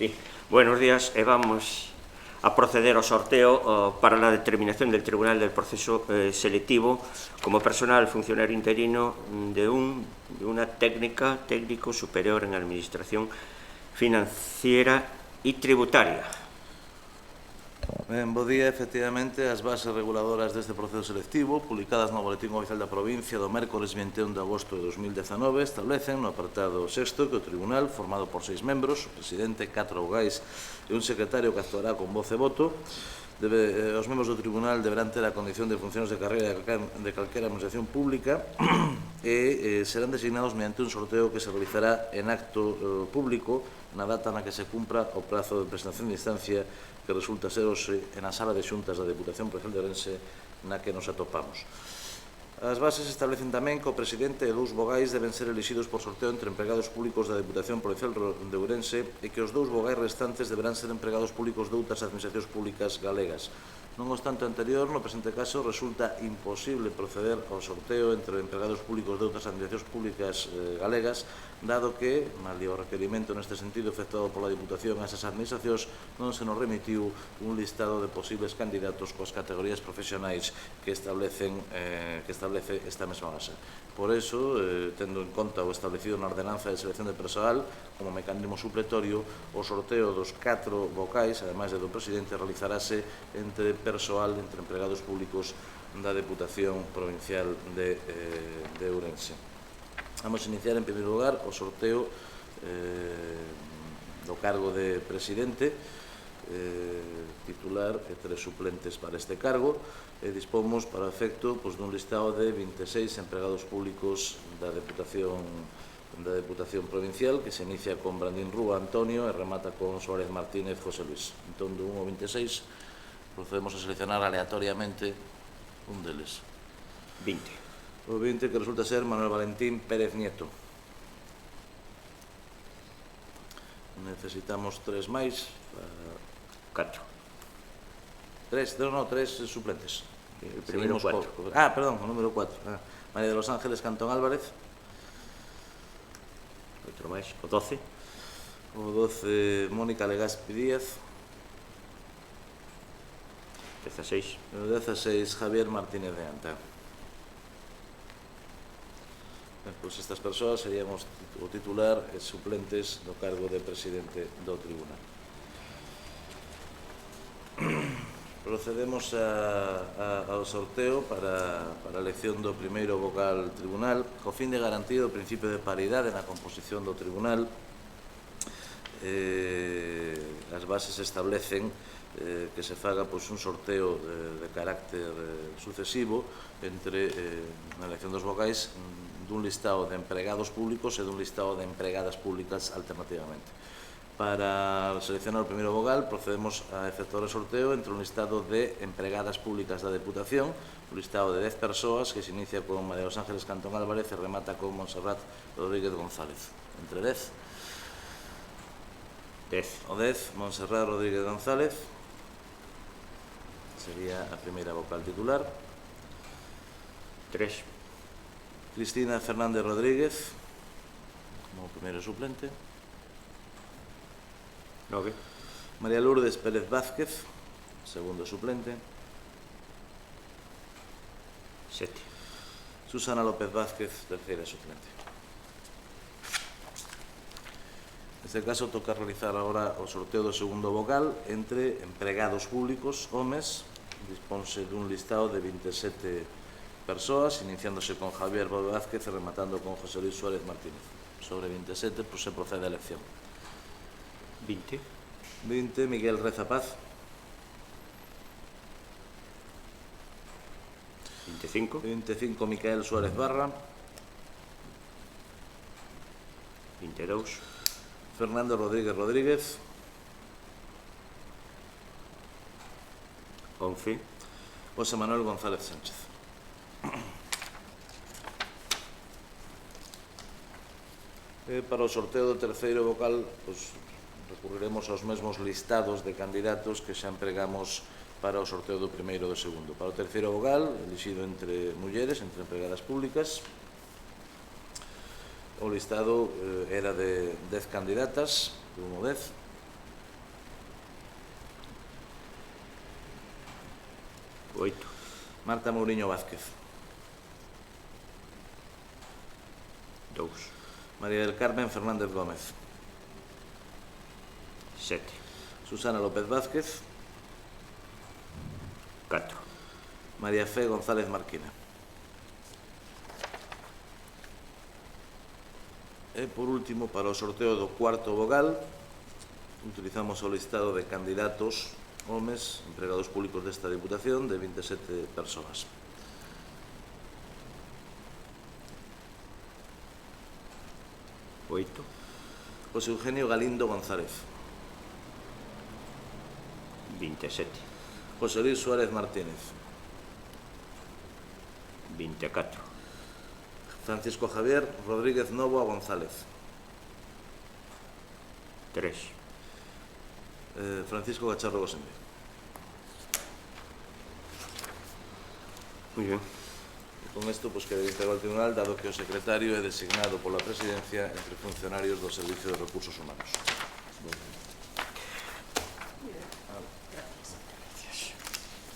Sí. Buenos días. Vamos a proceder ao sorteo para la determinación del Tribunal del Proceso Selectivo como personal funcionario interino de una técnico superior en Administración Financiera y Tributaria. Ben, bo día. Efectivamente, as bases reguladoras deste proceso selectivo, publicadas no Boletín Oficial da Provincia do mércores 21 de agosto de 2019, establecen no apartado 6º que o Tribunal, formado por 6 membros, o presidente, 4 vogais e un secretario que actuará con voz e voto, os membros do Tribunal deberán ter a condición de funcións de carreira de calquera administración pública e serán designados mediante un sorteo que se realizará en acto público na data na que se cumpra o prazo de presentación de instancia que resulta ser hoxe na sala de xuntas da Deputación Provincial de Ourense na que nos atopamos. As bases establecen tamén que o presidente e 2 vogais deben ser elixidos por sorteo entre empregados públicos da Deputación Provincial de Ourense e que os 2 vogais restantes deberán ser empregados públicos de outras administracións públicas galegas. Non obstante o anterior, no presente caso, resulta imposible proceder ao sorteo entre empregados públicos de outras administracións públicas galegas, dado que, malia o requerimento neste sentido efectuado pola Diputación a esas administracións, non se nos remitiu un listado de posibles candidatos coas categorías profesionais que establece esta mesma base. Por iso, tendo en conta o establecido na ordenanza de selección de persoal como mecanismo supletorio, o sorteo dos 4 vocais, ademais do presidente, realizarase entre persoal, entre empregados públicos da Deputación Provincial de Ourense. Vamos a iniciar, en primeiro lugar, o sorteo do cargo de presidente, titular e 3 suplentes para este cargo, e dispomos para o efecto dun listado de 26 empregados públicos da Deputación Provincial, que se inicia con Brandín Rúa Antonio e remata con Suárez Martínez José Luis. Entón, do 1 ao 26, procedemos a seleccionar aleatoriamente un deles. 20. O 20, que resulta ser Manuel Valentín Pérez Nieto. Necesitamos 3 máis para... 4. 3 suplentes. Primeiro 4. Perdón, o número 4. María de los Ángeles Cantón Álvarez. Outro máis. O 12. O 12, Mónica Legazpi Díaz. 16. O 16, Javier Martínez de Anta. Pois estas persoas serían o titular e suplentes do cargo de presidente do tribunal. Procedemos ao sorteo para a elección do primeiro vogal tribunal, co fin de garantir o principio de paridade na composición do tribunal. As bases establecen que se faga un sorteo de carácter sucesivo entre na elección dos vocais dun listado de empregados públicos e dun listado de empregadas públicas alternativamente. Para seleccionar o primeiro vogal, procedemos a efectuar o sorteo entre un listado de empregadas públicas da Deputación, un listado de 10 persoas que se inicia con María de los Ángeles Cantón Álvarez e remata con Montserrat Rodríguez González. Entre 10. 10. O 10, Montserrat Rodríguez González, sería a primeira vocal titular. 3. Cristina Fernández Rodríguez, como primeiro suplente. 9. María Lourdes Pérez Vázquez, segundo suplente. 7. Susana López Vázquez, terceira suplente. Neste caso, toca realizar agora o sorteo do segundo vogal entre empregados públicos, homes. Disponse dun listado de 27 persoas, iniciándose con Javier Vázquez e rematando con José Luis Suárez Martínez. Sobre 27, se procede a elección. 20. 20, Miguel Reza Paz. 25. 25, Micael Suárez Barra. 22. Fernando Rodríguez Rodríguez. 11. José Manuel González Sánchez. Para o sorteo do terceiro vocal, recurriremos aos mesmos listados de candidatos que xa empregamos para o sorteo do primeiro e do segundo. Para o terceiro vogal, elixido entre mulleres, entre empregadas públicas, o listado era de 10 candidatas, de 1 a 10. 8, Marta Mourinho Vázquez, 2, María del Carmen Fernández Gómez, 7, Susana López Vázquez, 4, María Fe González Marquina. E, por último, para o sorteo do cuarto vogal, utilizamos o listado de candidatos homes, empregados públicos desta Diputación, de 27 persoas. Oito, José Eugenio Galindo González, 27, José Luis Suárez Martínez, 24, Francisco Javier Rodríguez Novoa González, 3, Francisco Cacharro Gosende. muy bien. Con esto, pues, queda integrado al tribunal, dado que o secretario é designado pola presidencia entre funcionarios do Servicio de Recursos Humanos.